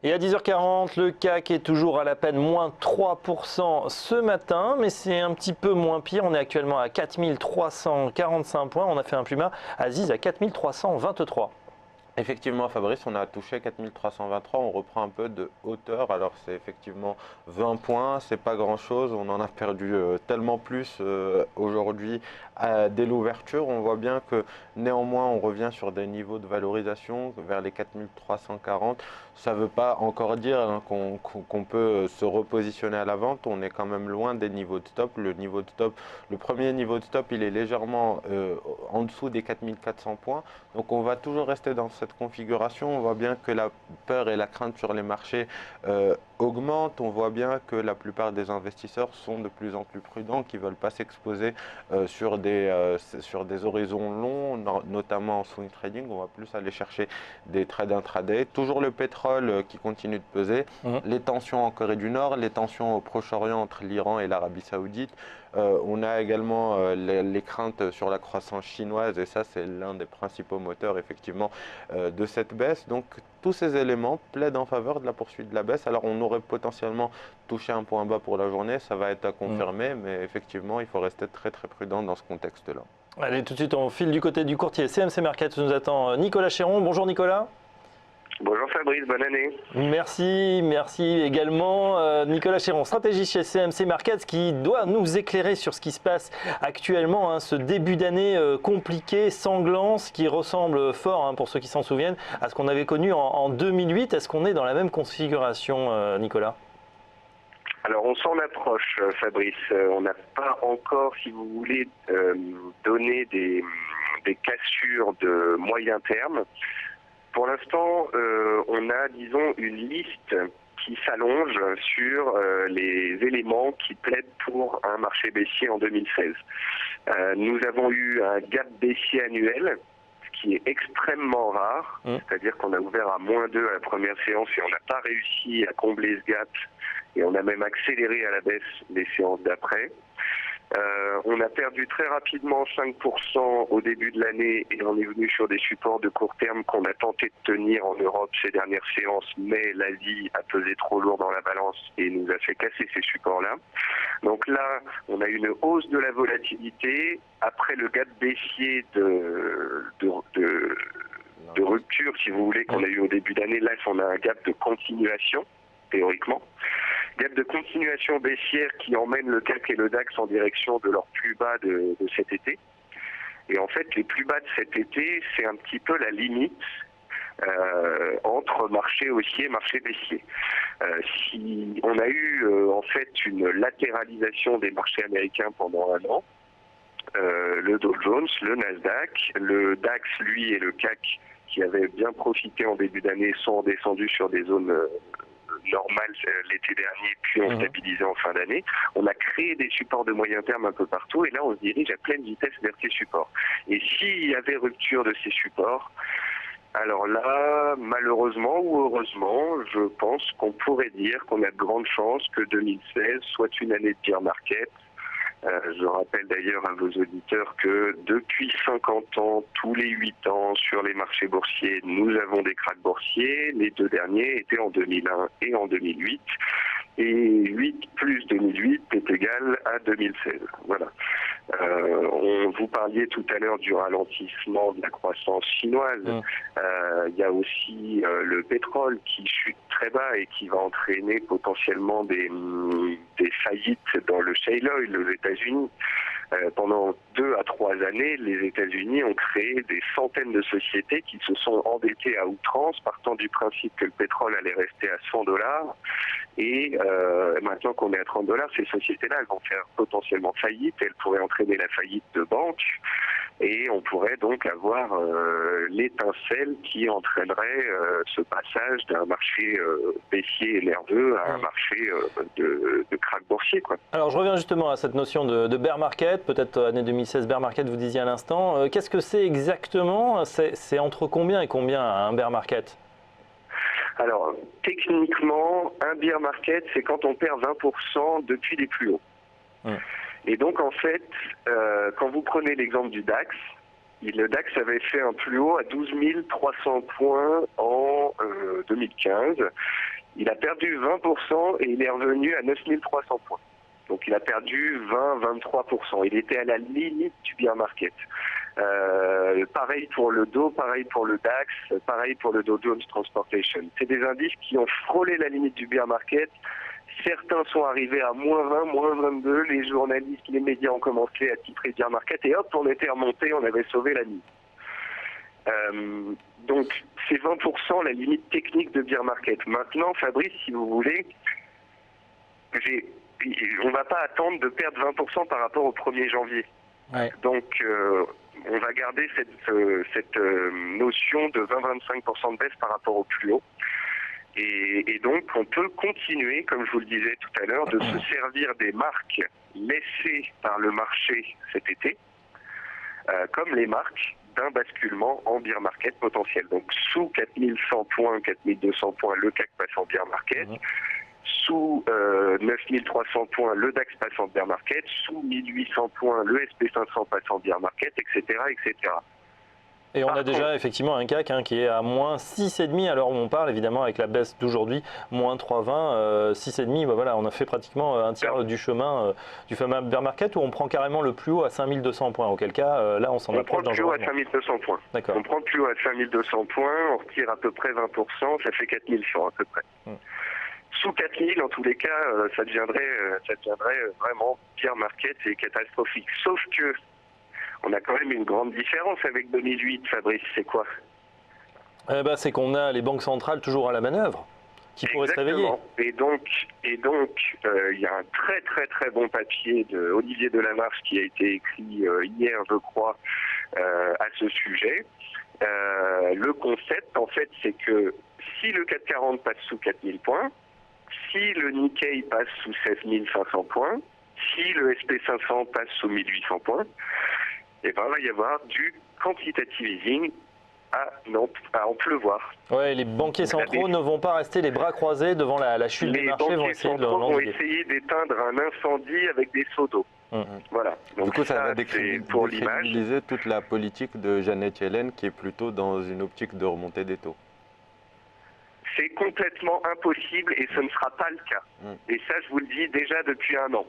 Et à 10h40, le CAC est toujours à la peine moins 3% ce matin, mais c'est un petit peu moins pire. On est actuellement à 4345 points. On a fait un plus bas à Ziz à 4323. Effectivement, Fabrice, on a touché 4323, on reprend un peu de hauteur. Alors, c'est effectivement 20 points, c'est pas grand chose. On en a perdu tellement plus aujourd'hui dès l'ouverture. On voit bien que néanmoins, on revient sur des niveaux de valorisation vers les 4340. Ça ne veut pas encore dire qu'on peut se repositionner à la vente. On est quand même loin des niveaux de stop. Le premier niveau de stop, il est légèrement en dessous des 4400 points. Donc, on va toujours rester dans cette configuration. On voit bien que la peur et la crainte sur les marchés augmentent. On voit bien que la plupart des investisseurs sont de plus en plus prudents, qui ne veulent pas s'exposer sur des horizons longs, notamment en swing trading. On va plus aller chercher des trades intraday. Toujours le pétrole qui continue de peser. Les tensions en Corée du Nord, les tensions au Proche-Orient entre l'Iran et l'Arabie Saoudite. On a également les craintes sur la croissance chinoise, et ça, c'est l'un des principaux moteurs effectivement de cette baisse. Donc tous ces éléments plaident en faveur de la poursuite de la baisse. Alors on aurait potentiellement touché un point bas pour la journée, ça va être à confirmer, mais effectivement il faut rester très très prudent dans ce contexte-là. Allez, tout de suite on file du côté du courtier CMC Markets, nous attend Nicolas Chéron. Bonjour Nicolas. Bonjour Fabrice, bonne année. Merci également. Nicolas Chéron, stratégiste chez CMC Markets, qui doit nous éclairer sur ce qui se passe actuellement, ce début d'année compliqué, sanglant, ce qui ressemble fort, pour ceux qui s'en souviennent, à ce qu'on avait connu en 2008. Est-ce qu'on est dans la même configuration, Nicolas ? Alors on s'en approche Fabrice, on n'a pas encore, si vous voulez, donné des cassures de moyen terme. Pour l'instant, on a, disons, une liste qui s'allonge sur les éléments qui plaident pour un marché baissier en 2016. Nous avons eu un gap baissier annuel, ce qui est extrêmement rare, c'est-à-dire qu'on a ouvert à -2 à la première séance et on n'a pas réussi à combler ce gap, et on a même accéléré à la baisse les séances d'après. On a perdu très rapidement 5% au début de l'année et on est venu sur des supports de court terme qu'on a tenté de tenir en Europe ces dernières séances, mais l'Asie a pesé trop lourd dans la balance et nous a fait casser ces supports-là. Donc là, on a une hausse de la volatilité après le gap baissier de rupture, si vous voulez, qu'on a eu au début d'année. Là, on a un gap de continuation, théoriquement. Gap de continuation baissière qui emmène le CAC et le DAX en direction de leur plus bas de cet été. Et en fait, les plus bas de cet été, c'est un petit peu la limite entre marché haussier et marché baissier. Si on a eu en fait une latéralisation des marchés américains pendant un an, le Dow Jones, le Nasdaq, le DAX, lui, et le CAC, qui avaient bien profité en début d'année, sont descendus sur des zones normales l'été dernier, puis ont stabilisé en fin d'année. On a créé des supports de moyen terme un peu partout, et là on se dirige à pleine vitesse vers ces supports. Et s'il y avait rupture de ces supports, alors là, malheureusement ou heureusement, je pense qu'on pourrait dire qu'on a de grandes chances que 2016 soit une année de bear market. Je rappelle d'ailleurs à vos auditeurs que depuis 50 ans, tous les 8 ans, sur les marchés boursiers, nous avons des cracks boursiers. Les deux derniers étaient en 2001 et en 2008. Et 8 plus 2008 est égal à 2016. Voilà. Vous parliez tout à l'heure du ralentissement de la croissance chinoise. Il y a aussi le pétrole qui chute très bas et qui va entraîner potentiellement des faillites dans le shale oil aux États-Unis. Pendant 2 à 3 années, les États-Unis ont créé des centaines de sociétés qui se sont endettées à outrance, partant du principe que le pétrole allait rester à $100. Et maintenant qu'on est à $30, ces sociétés-là, elles vont faire potentiellement faillite. Elles pourraient entraîner la faillite de banques. Et on pourrait donc avoir l'étincelle qui entraînerait ce passage d'un marché baissier et nerveux à un marché de krach boursier, quoi. Alors je reviens justement à cette notion de bear market, peut-être année 2016 bear market, vous disiez à l'instant. Qu'est-ce que c'est exactement? C'est entre combien et combien un bear market? Alors techniquement, un bear market, c'est quand on perd 20% depuis les plus hauts. Et donc en fait, quand vous prenez l'exemple du DAX, Le DAX avait fait un plus haut à 12 300 points en 2015. Il a perdu 20% et il est revenu à 9 300 points. Donc il a perdu 20-23%. Il était à la limite du bear market. Pareil pour le Dow, pareil pour le DAX, pareil pour le Dow Jones Transportation. C'est des indices qui ont frôlé la limite du bear market. Certains sont arrivés à moins 20, moins 22. Les journalistes, les médias ont commencé à titrer bear market et hop, on était remonté, on avait sauvé la limite. Donc c'est 20% la limite technique de bear market. Maintenant, Fabrice, si vous voulez, on ne va pas attendre de perdre 20% par rapport au 1er janvier. Ouais. Donc on va garder cette notion de 20-25% de baisse par rapport au plus haut. Et donc on peut continuer, comme je vous le disais tout à l'heure, de se servir des marques laissées par le marché cet été, comme les marques d'un basculement en bear market potentiel. Donc sous 4100 points, 4200 points, le CAC passe en bear market. Sous 9300 points, le DAX passe en bear market. Sous 1800 points, le SP500 passe en bear market, etc. etc. Et on a déjà effectivement un CAC qui est à moins 6,5 à l'heure où on parle, évidemment avec la baisse d'aujourd'hui, moins 3,20, 6,5, voilà, on a fait pratiquement un tiers du chemin du fameux bear market où on prend carrément le plus haut à 5200 points, auquel cas là on s'en approche dangereusement. On prend le plus haut à 5200 points. D'accord. On prend le plus haut à 5200 points, on retire à peu près 20%, ça fait 4100 à peu près. Sous 4000, en tous les cas, ça deviendrait vraiment bear market et catastrophique. Sauf que on a quand même une grande différence avec 2008, Fabrice, c'est quoi? C'est qu'on a les banques centrales toujours à la manœuvre, qui pourraient se réveiller. Et donc, il y a un très très très bon papier de Olivier Delamarche qui a été écrit hier, je crois, à ce sujet. Le concept, en fait, c'est que si le CAC 40 passe sous 4000 points, si le Nikkei passe sous 16 500 points, si le SP500 passe sous 1800 points, il va y avoir du quantitative easing à en pleuvoir. Ouais, les banquiers centraux ne vont pas rester les bras croisés devant la chute des marchés, vont essayer de vont essayer d'éteindre un incendie avec des seaux d'eau. Voilà. Donc du coup, ça va pour l'image. décrédibiliser toute la politique de Janet Yellen qui est plutôt dans une optique de remontée des taux. C'est complètement impossible et ce ne sera pas le cas. Et ça, je vous le dis déjà depuis un an.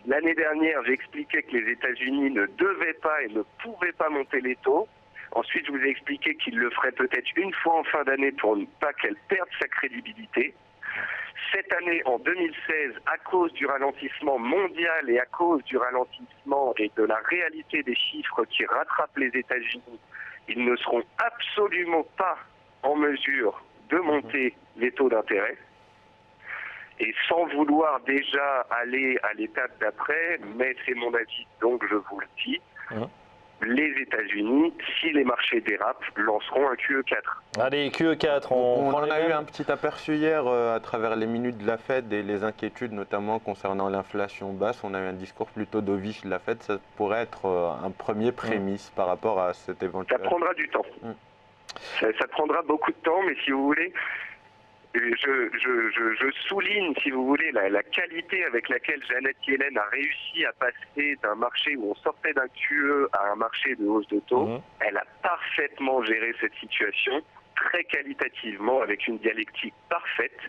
L'année dernière, j'ai expliqué que les États-Unis ne devaient pas et ne pouvaient pas monter les taux. Ensuite, je vous ai expliqué qu'ils le feraient peut-être une fois en fin d'année pour ne pas qu'elle perde sa crédibilité. Cette année, en 2016, à cause du ralentissement mondial et à cause du ralentissement et de la réalité des chiffres qui rattrapent les États-Unis, ils ne seront absolument pas en mesure de monter les taux d'intérêt. Et sans vouloir déjà aller à l'étape d'après, mais c'est mon avis, donc je vous le dis, les États-Unis, si les marchés dérapent, lanceront un QE4. Allez, QE4, on en a eu un petit aperçu hier à travers les minutes de la Fed et les inquiétudes notamment concernant l'inflation basse. On a eu un discours plutôt dovish de la Fed. Ça pourrait être un premier prémisse par rapport à cet éventuel. Ça prendra du temps. Ça prendra beaucoup de temps, mais si vous voulez, je souligne, si vous voulez, la qualité avec laquelle Janet Yellen a réussi à passer d'un marché où on sortait d'un QE à un marché de hausse de taux. Elle a parfaitement géré cette situation, très qualitativement, avec une dialectique parfaite.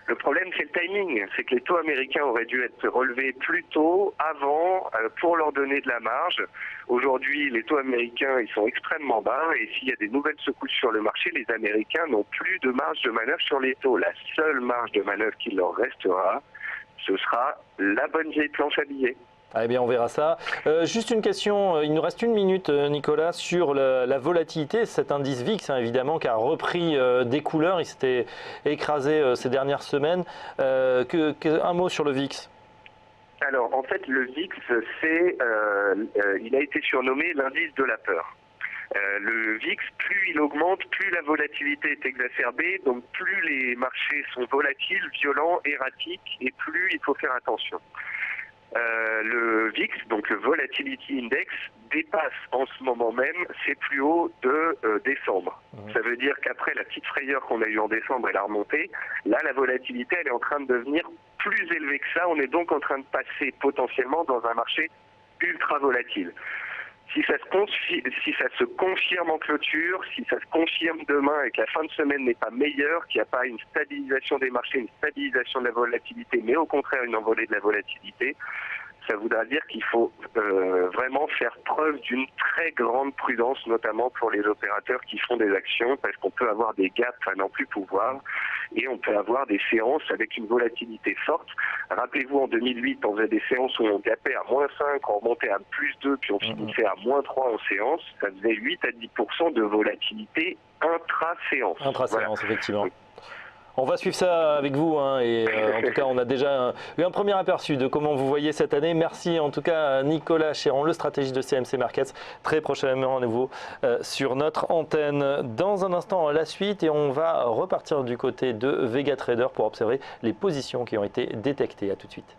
Le problème, c'est le timing. C'est que les taux américains auraient dû être relevés plus tôt, avant, pour leur donner de la marge. Aujourd'hui, les taux américains, ils sont extrêmement bas. Et s'il y a des nouvelles secousses sur le marché, les Américains n'ont plus de marge de manœuvre sur les taux. La seule marge de manœuvre qui leur restera, ce sera la bonne vieille planche à billets. Eh bien, on verra ça. Juste une question, il nous reste une minute, Nicolas, sur la volatilité. Cet indice VIX, évidemment, qui a repris des couleurs. Il s'était écrasé ces dernières semaines. Un mot sur le VIX. Alors, en fait, le VIX, il a été surnommé l'indice de la peur. Le VIX, plus il augmente, plus la volatilité est exacerbée, donc plus les marchés sont volatiles, violents, erratiques, et plus il faut faire attention. Le VIX, donc le Volatility Index, dépasse en ce moment même ses plus hauts de décembre. Ça veut dire qu'après la petite frayeur qu'on a eue en décembre et la remontée, là la volatilité elle est en train de devenir plus élevée que ça. On est donc en train de passer potentiellement dans un marché ultra volatile. Si ça se confirme en clôture, si ça se confirme demain et que la fin de semaine n'est pas meilleure, qu'il n'y a pas une stabilisation des marchés, une stabilisation de la volatilité, mais au contraire une envolée de la volatilité, ça voudra dire qu'il faut vraiment faire preuve d'une très grande prudence, notamment pour les opérateurs qui font des actions, parce qu'on peut avoir des gaps à n'en plus pouvoir, et on peut avoir des séances avec une volatilité forte. Rappelez-vous, en 2008, on faisait des séances où on gapait à -5, on remontait à +2, puis on finissait à -3 en séance. Ça faisait 8 à 10% de volatilité intra-séance. Intra-séance, effectivement. On va suivre ça avec vous hein, et en tout cas on a déjà eu un premier aperçu de comment vous voyez cette année. Merci en tout cas à Nicolas Chéron, le stratégiste de CMC Markets. Très prochainement à nouveau sur notre antenne. Dans un instant la suite et on va repartir du côté de Vega Trader pour observer les positions qui ont été détectées. À tout de suite.